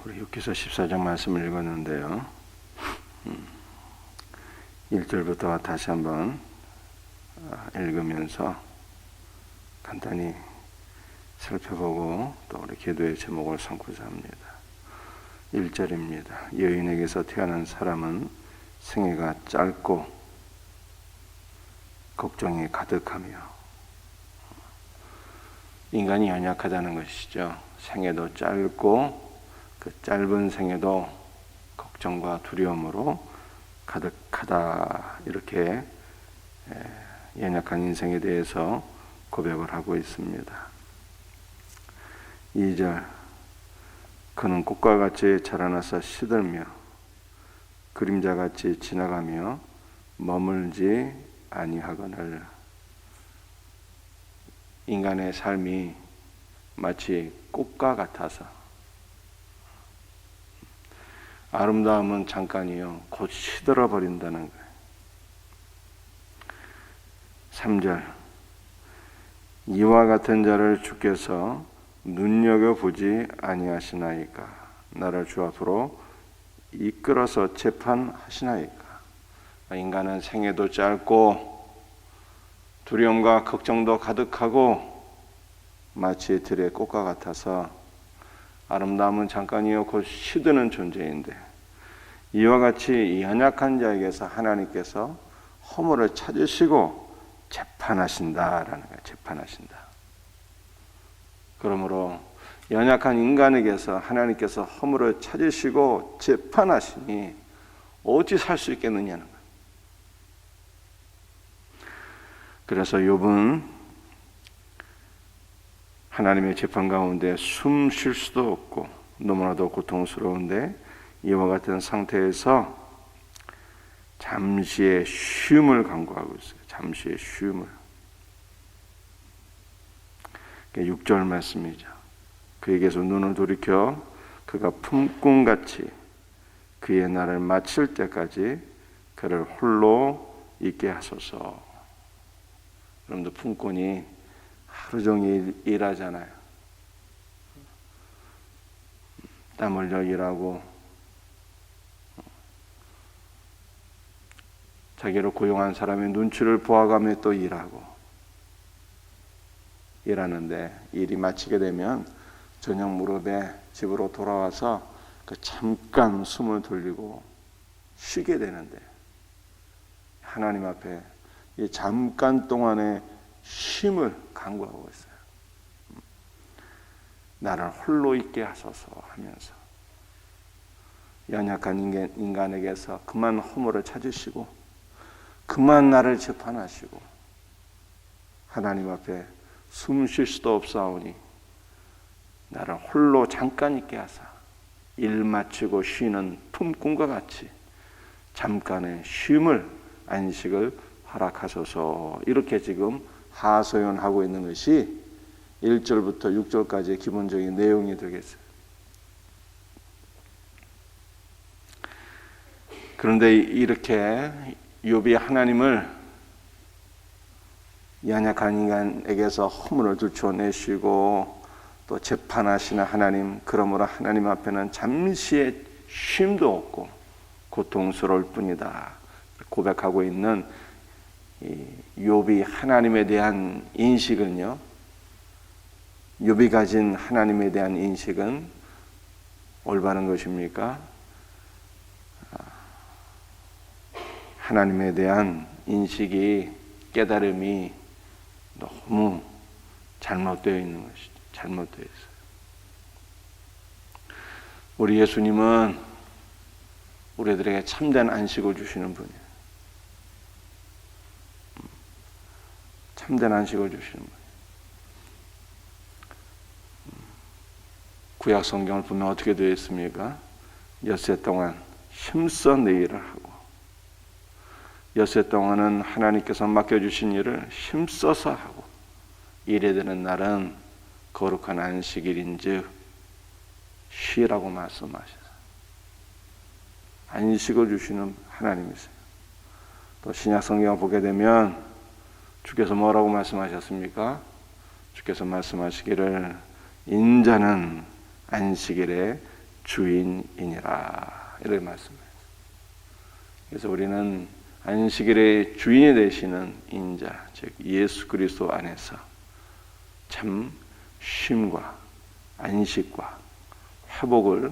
우리 욥기서 14장 말씀을 읽었는데요. 1절부터 다시 한번 읽으면서 간단히 살펴보고 또 우리 기도의 제목을 삼고자 합니다. 1절입니다. 여인에게서 태어난 사람은 생애가 짧고 걱정이 가득하며, 인간이 연약하다는 것이죠. 생애도 짧고 그 짧은 생애도 걱정과 두려움으로 가득하다, 이렇게 연약한 인생에 대해서 고백을 하고 있습니다. 2절, 그는 꽃과 같이 자라나서 시들며 그림자같이 지나가며 머물지 아니하거늘. 인간의 삶이 마치 꽃과 같아서 아름다움은 잠깐이요 곧 시들어 버린다는 거예요. 3절, 이와 같은 자를 주께서 눈여겨보지 아니하시나이까. 나를 주 앞으로 이끌어서 재판하시나이까. 인간은 생애도 짧고 두려움과 걱정도 가득하고 마치 들의 꽃과 같아서 아름다움은 잠깐이요 곧 시드는 존재인데, 이와 같이 연약한 자에게서 하나님께서 허물을 찾으시고 재판하신다라는 거예요. 재판하신다. 그러므로 연약한 인간에게서 하나님께서 허물을 찾으시고 재판하시니 어찌 살 수 있겠느냐는 거예요. 그래서 욥은 하나님의 재판 가운데 숨 쉴 수도 없고 너무나도 고통스러운데, 이와 같은 상태에서 잠시의 쉼을 강구하고 있어요. 잠시의 쉼을. 6절 말씀이죠. 그에게서 눈을 돌이켜 그가 품꾼같이 그의 날을 마칠 때까지 그를 홀로 있게 하소서. 여러분들, 품꾼이 하루 종일 일하잖아요. 땀 흘려 일하고 자기를 고용한 사람의 눈치를 보아가며 또 일하는데, 일이 마치게 되면 저녁 무렵에 집으로 돌아와서 그 잠깐 숨을 돌리고 쉬게 되는데, 하나님 앞에 이 잠깐 동안의 쉼을 간구하고 있어요. 나를 홀로 있게 하소서 하면서 연약한 인간에게서 그만 허물을 찾으시고 그만 나를 재판하시고 하나님 앞에 숨 쉴 수도 없사오니 나를 홀로 잠깐 있게 하사 일 마치고 쉬는 품꾼과 같이 잠깐의 쉼을, 안식을 허락하소서. 이렇게 지금 하소연하고 있는 것이 1절부터 6절까지의 기본적인 내용이 되겠어요. 그런데 이렇게 욥이 하나님을 연약한 인간에게서 허물을 들추어내시고 또 재판하시는 하나님, 그러므로 하나님 앞에는 잠시의 쉼도 없고 고통스러울 뿐이다 고백하고 있는 이 욥이 하나님에 대한 인식은요, 욥이 가진 하나님에 대한 인식은 올바른 것입니까? 하나님에 대한 인식이, 깨달음이 너무 잘못되어 있는 것이죠. 잘못되어 있어요. 우리 예수님은 우리들에게 참된 안식을 주시는 분이에요. 참된 안식을 주시는 분이에요. 구약 성경을 보면 어떻게 되어 있습니까? 엿새 동안 힘써 내 일을 하고, 엿새 동안은 하나님께서 맡겨주신 일을 힘써서 하고, 일에 드는 날은 거룩한 안식일인즉 쉬라고 말씀하셔서 안식을 주시는 하나님이세요. 또 신약 성경을 보게 되면 주께서 뭐라고 말씀하셨습니까? 주께서 말씀하시기를 인자는 안식일에 주인이니라 이렇게 말씀해요. 그래서 우리는 안식일의 주인이 되시는 인자, 즉 예수 그리스도 안에서 참 쉼과 안식과 회복을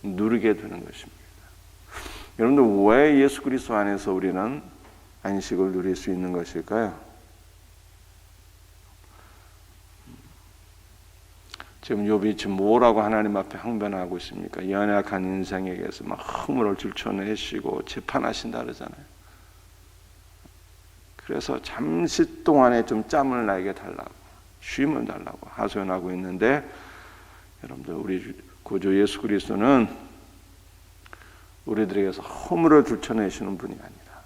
누리게 되는 것입니다. 여러분들 왜 예수 그리스도 안에서 우리는 안식을 누릴 수 있는 것일까요? 지금 욥이 지금 뭐라고 하나님 앞에 항변하고 있습니까? 연약한 인생에게서 막 허물을 들춰내시고 재판하신다 그러잖아요. 그래서 잠시 동안에 좀 짬을 나에게 달라고, 쉼을 달라고 하소연하고 있는데, 여러분들 우리 구주 예수 그리스도는 우리들에게서 허물을 들춰내시는 분이 아니라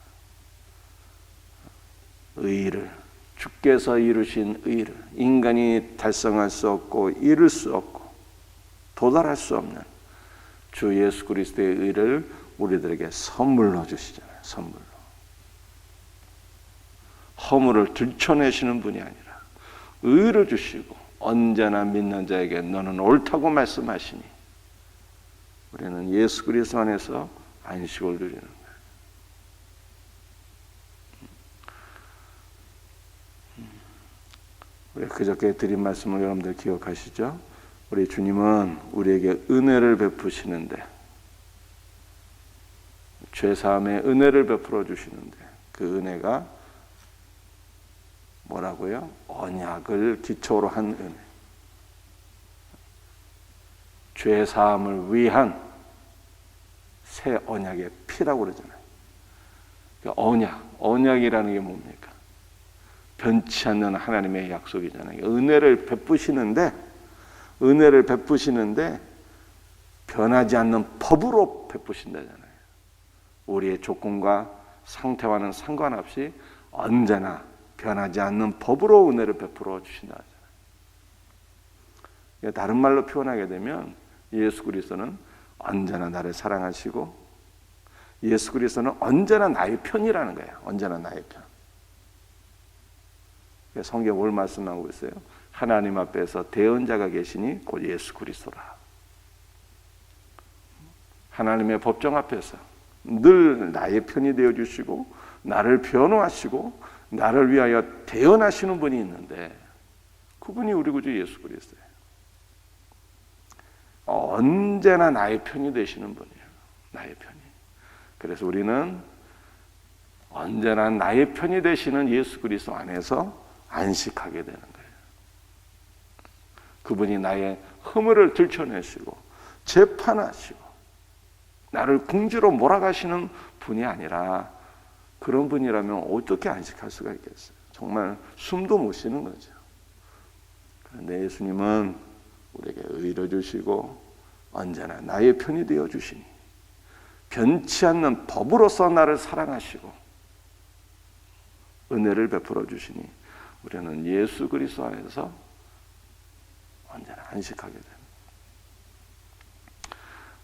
의를, 주께서 이루신 의를 인간이 달성할 수 없고 이룰 수 없고 도달할 수 없는 주 예수 그리스도의 의를 우리들에게 선물로 주시잖아요. 선물로. 허물을 들춰내시는 분이 아니라 의를 주시고 언제나 믿는 자에게 너는 옳다고 말씀하시니 우리는 예수 그리스도 안에서 안식을 누리는 거예요. 우리 그저께 드린 말씀을 여러분들 기억하시죠? 우리 주님은 우리에게 은혜를 베푸시는데, 죄사함의 은혜를 베풀어 주시는데, 그 은혜가 뭐라고요? 언약을 기초로 한 은혜, 죄사함을 위한 새 언약의 피라고 그러잖아요. 그러니까 언약이라는 게 뭡니까? 변치 않는 하나님의 약속이잖아요. 은혜를 베푸시는데 변하지 않는 법으로 베푸신다잖아요. 우리의 조건과 상태와는 상관없이 언제나 변하지 않는 법으로 은혜를 베풀어 주신다 하잖아요. 다른 말로 표현하게 되면 예수 그리스도는 언제나 나를 사랑하시고 예수 그리스도는 언제나 나의 편이라는 거예요. 언제나 나의 편. 성경 뭘 말씀하고 있어요? 하나님 앞에서 대언자가 계시니 곧 예수 그리스도라. 하나님의 법정 앞에서 늘 나의 편이 되어주시고 나를 변호하시고 나를 위하여 대언하시는 분이 있는데 그분이 우리 구주 예수 그리스도예요. 언제나 나의 편이 되시는 분이에요. 나의 편이. 그래서 우리는 언제나 나의 편이 되시는 예수 그리스도 안에서 안식하게 되는 거예요. 그분이 나의 허물을 들춰내시고 재판하시고 나를 궁지로 몰아가시는 분이 아니라 그런 분이라면 어떻게 안식할 수가 있겠어요? 정말 숨도 못 쉬는 거죠. 그런데 예수님은 우리에게 의를 주시고 언제나 나의 편이 되어 주시니 변치 않는 법으로서 나를 사랑하시고 은혜를 베풀어 주시니 우리는 예수 그리스도 안에서 언제나 안식하게 됩니다.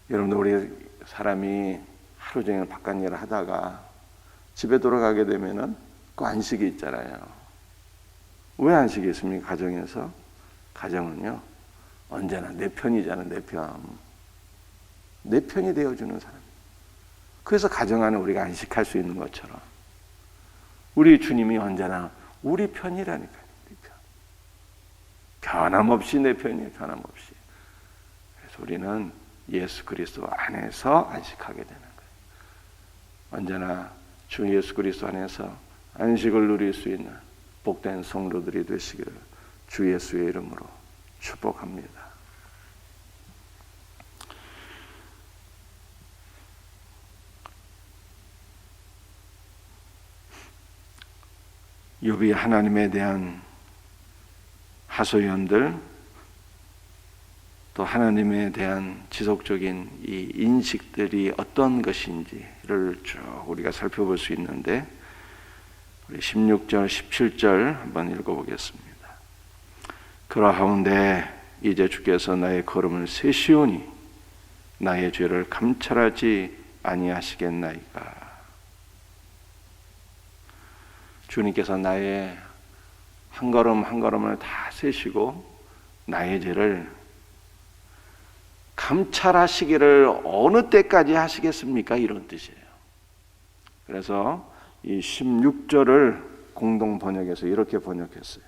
여러분들 우리 사람이 하루 종일 바깥 일을 하다가 집에 돌아가게 되면은 그 안식이 있잖아요. 왜 안식이 있습니까? 가정에서. 가정은요 언제나 내 편이잖아요. 내 편이 되어주는 사람. 그래서 가정 안에 우리가 안식할 수 있는 것처럼 우리 주님이 언제나 우리 편이라니까요. 우리 편. 변함없이 내 편이에요. 변함없이. 그래서 우리는 예수 그리스도 안에서 안식하게 되는 거예요. 언제나 주 예수 그리스도 안에서 안식을 누릴 수 있는 복된 성도들이 되시기를 주 예수의 이름으로 축복합니다. 욥이 하나님에 대한 하소연들 또 하나님에 대한 지속적인 이 인식들이 어떤 것인지를 쭉 우리가 살펴볼 수 있는데 우리 16절, 17절 한번 읽어보겠습니다. 그러하온데 이제 주께서 나의 걸음을 세시오니 나의 죄를 감찰하지 아니하시겠나이까. 주님께서 나의 한 걸음 한 걸음을 다 세시고 나의 죄를 감찰하시기를 어느 때까지 하시겠습니까? 이런 뜻이에요. 그래서 이 16절을 공동 번역에서 이렇게 번역했어요.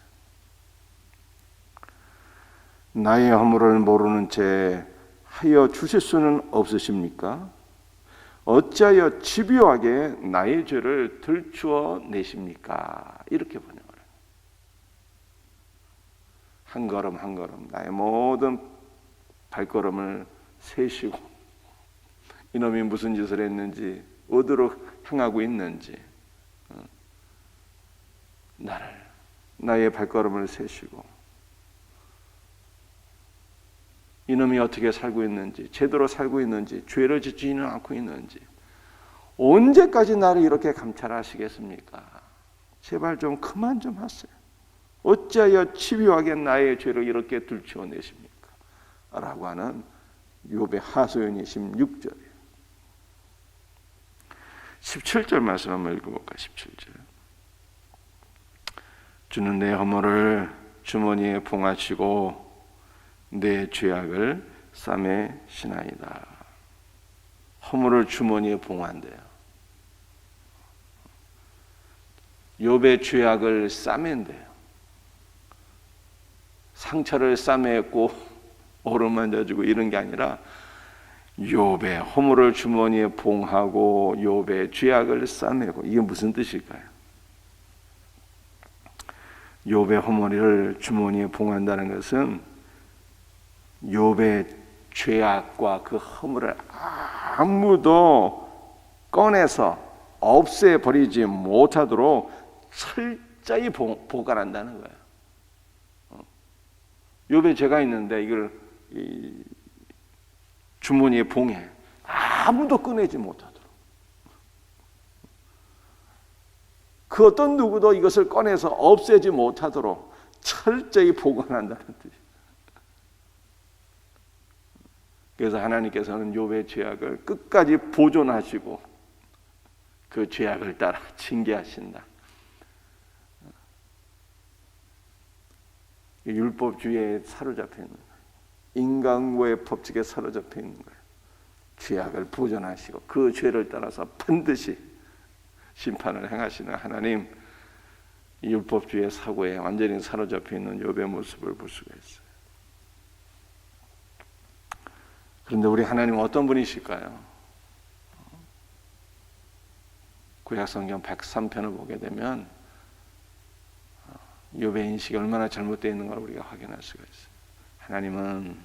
나의 허물을 모르는 채 하여 주실 수는 없으십니까? 어찌하여 집요하게 나의 죄를 들추어 내십니까? 이렇게 번역을 해요. 한 걸음 한 걸음 나의 모든 발걸음을 세시고 이놈이 무슨 짓을 했는지 어디로 향하고 있는지 나의 발걸음을 세시고 이놈이 어떻게 살고 있는지 제대로 살고 있는지 죄를 짓지는 않고 있는지 언제까지 나를 이렇게 감찰하시겠습니까? 제발 좀 그만 좀 하세요. 어찌하여 집요하게 나의 죄를 이렇게 들추어내십니까? 라고 하는 욥의 하소연이 16절이에요. 17절 말씀 한번 읽어볼까? 17절. 주는 내 허물을 주머니에 봉하시고 내 죄악을 싸매시나이다. 허물을 주머니에 봉한대요. 욥의 죄악을 싸맨대요. 상처를 싸매고 어루만져주고 이런 게 아니라 욥의 허물을 주머니에 봉하고 욥의 죄악을 싸매고, 이게 무슨 뜻일까요? 욥의 허물을 주머니에 봉한다는 것은 욥의 죄악과 그 허물을 아무도 꺼내서 없애버리지 못하도록 철저히 보관한다는 거예요. 욥의 죄가 있는데 이걸 주머니에 봉해 아무도 꺼내지 못하도록, 그 어떤 누구도 이것을 꺼내서 없애지 못하도록 철저히 보관한다는 뜻이에요. 그래서 하나님께서는 욥의 죄악을 끝까지 보존하시고 그 죄악을 따라 징계하신다. 율법주의에 사로잡혀 있는 거예요. 인간고의 법칙에 사로잡혀 있는 거예요. 죄악을 보존하시고 그 죄를 따라서 반드시 심판을 행하시는 하나님, 이 율법주의의 사고에 완전히 사로잡혀 있는 욥의 모습을 볼 수가 있어요. 그런데 우리 하나님은 어떤 분이실까요? 구약성경 103편을 보게 되면 욥의 인식이 얼마나 잘못되어 있는 걸 우리가 확인할 수가 있어요. 하나님은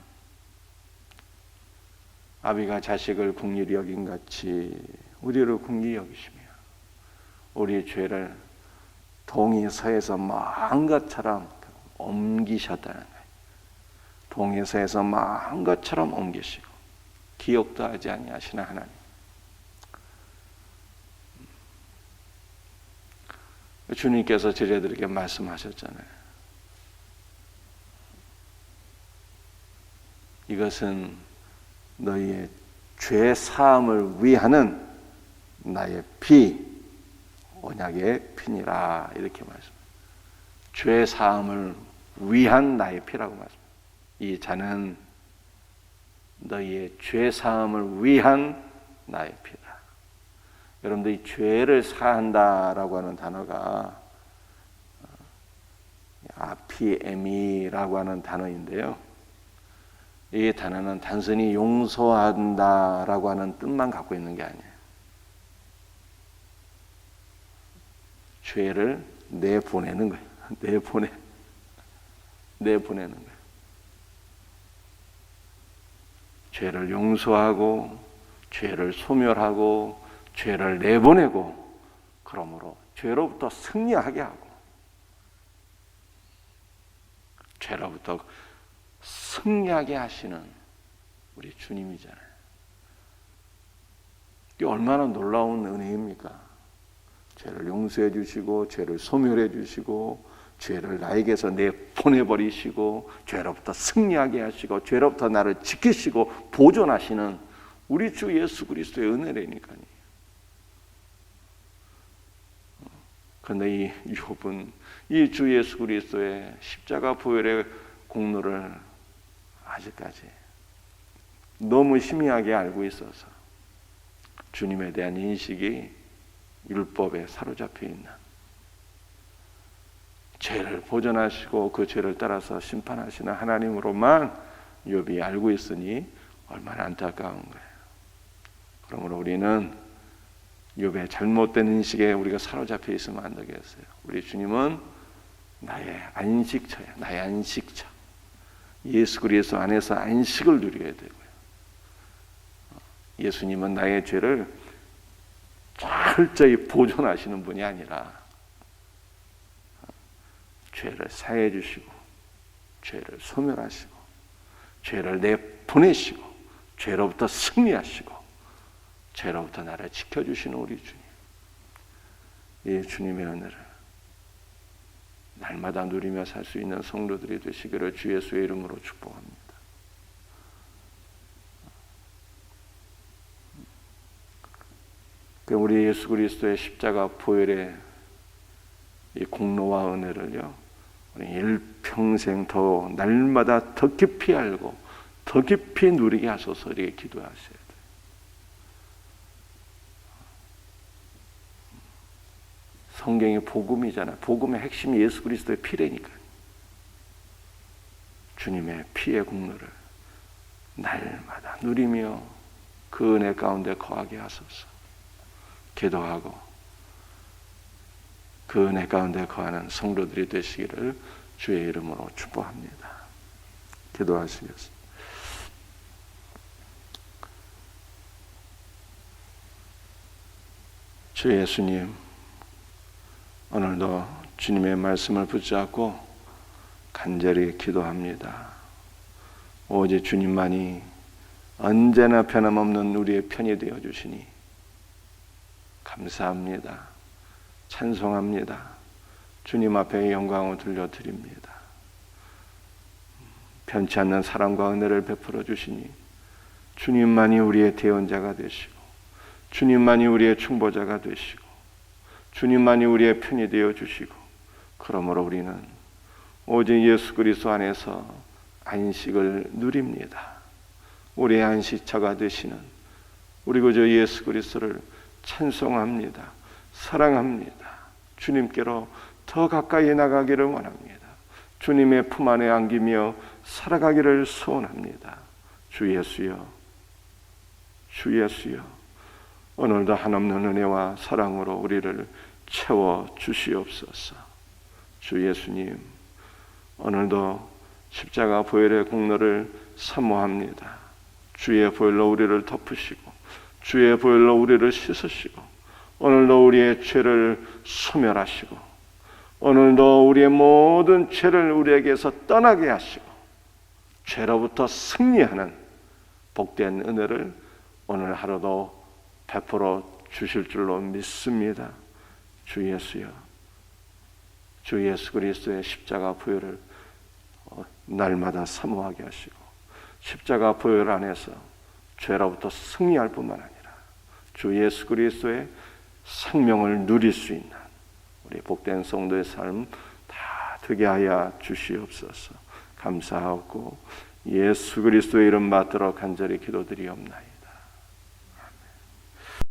아비가 자식을 긍휼히 여긴 같이 우리를 긍휼히 여기시며 우리의 죄를 동이 서에서 망한 것처럼 옮기셨다는 거예요. 동이 서에서 망한 것처럼 옮기시고 기억도 하지 아니하시는 하나님. 주님께서 제자들에게 말씀하셨잖아요. 이것은 너희의 죄 사함을 위하는 나의 피, 언약의 피니라, 이렇게 말씀. 죄 사함을 위한 나의 피라고 말씀. 이 잔은 너희의 죄 사함을 위한 나의 피다. 여러분들, 이 죄를 사한다라고 하는 단어가 아피에미라고 하는 단어인데요. 이 단어는 단순히 용서한다라고 하는 뜻만 갖고 있는 게 아니에요. 죄를 내보내는 거예요. 내보내는 거예요. 죄를 용서하고 죄를 소멸하고 죄를 내보내고, 그러므로 죄로부터 승리하게 하고 죄로부터 승리하게 하시는 우리 주님이잖아요. 이게 얼마나 놀라운 은혜입니까? 죄를 용서해 주시고 죄를 소멸해 주시고 죄를 나에게서 내보내버리시고 죄로부터 승리하게 하시고 죄로부터 나를 지키시고 보존하시는 우리 주 예수 그리스도의 은혜라니까요. 그런데 이 욥은 이 주 예수 그리스도의 십자가 보혈의 공로를 아직까지 너무 희미하게 알고 있어서 주님에 대한 인식이 율법에 사로잡혀 있는, 죄를 보전하시고 그 죄를 따라서 심판하시는 하나님으로만 욥이 알고 있으니 얼마나 안타까운 거예요. 그러므로 우리는 욥의 잘못된 인식에 우리가 사로잡혀 있으면 안 되겠어요. 우리 주님은 나의 안식처야. 나의 안식처. 예수 그리스도 안에서 안식을 누려야 되고요. 예수님은 나의 죄를 철저히 보존하시는 분이 아니라 죄를 사해 주시고 죄를 소멸하시고 죄를 내보내시고 죄로부터 승리하시고 죄로부터 나를 지켜주시는 우리 주님, 이 주님의 은혜를 날마다 누리며 살 수 있는 성도들이 되시기를 주 예수의 이름으로 축복합니다. 우리 예수 그리스도의 십자가 보혈의 이 공로와 은혜를요, 우리 일평생 더 날마다 더 깊이 알고 더 깊이 누리게 하소서. 이렇게 기도하셔야 돼요. 성경이 복음이잖아요. 복음의 핵심이 예수 그리스도의 피라니까요. 주님의 피의 공로를 날마다 누리며 그 은혜 가운데 거하게 하소서. 기도하고 그 은혜 가운데 거하는 성도들이 되시기를 주의 이름으로 축복합니다. 기도하시겠습니다. 주 예수님, 오늘도 주님의 말씀을 붙잡고 간절히 기도합니다. 오직 주님만이 언제나 변함없는 우리의 편이 되어 주시니 감사합니다. 찬송합니다. 주님 앞에 영광을 돌려드립니다. 변치 않는 사랑과 은혜를 베풀어 주시니 주님만이 우리의 대언자가 되시고 주님만이 우리의 충보자가 되시고 주님만이 우리의 편이 되어 주시고, 그러므로 우리는 오직 예수 그리스도 안에서 안식을 누립니다. 우리의 안식처가 되시는 우리 구주 예수 그리스도를 찬송합니다. 사랑합니다. 주님께로 더 가까이 나가기를 원합니다. 주님의 품 안에 안기며 살아가기를 소원합니다. 주 예수여, 주 예수여, 오늘도 한없는 은혜와 사랑으로 우리를 채워 주시옵소서. 주 예수님, 오늘도 십자가 보혈의 공로를 사모합니다. 주의 보혈로 우리를 덮으시고 주의 보혈로 우리를 씻으시고 오늘도 우리의 죄를 소멸하시고 오늘도 우리의 모든 죄를 우리에게서 떠나게 하시고 죄로부터 승리하는 복된 은혜를 오늘 하루도 베풀어 주실 줄로 믿습니다. 주 예수여, 주 예수 그리스도의 십자가 보혈을 날마다 사모하게 하시고 십자가 보혈 안에서 죄로부터 승리할 뿐만 아니라 주 예수 그리스도의 생명을 누릴 수 있는 우리 복된 성도의 삶 다 되게 하여 주시옵소서. 감사하고 예수 그리스도의 이름 받들어 간절히 기도드리옵나이다.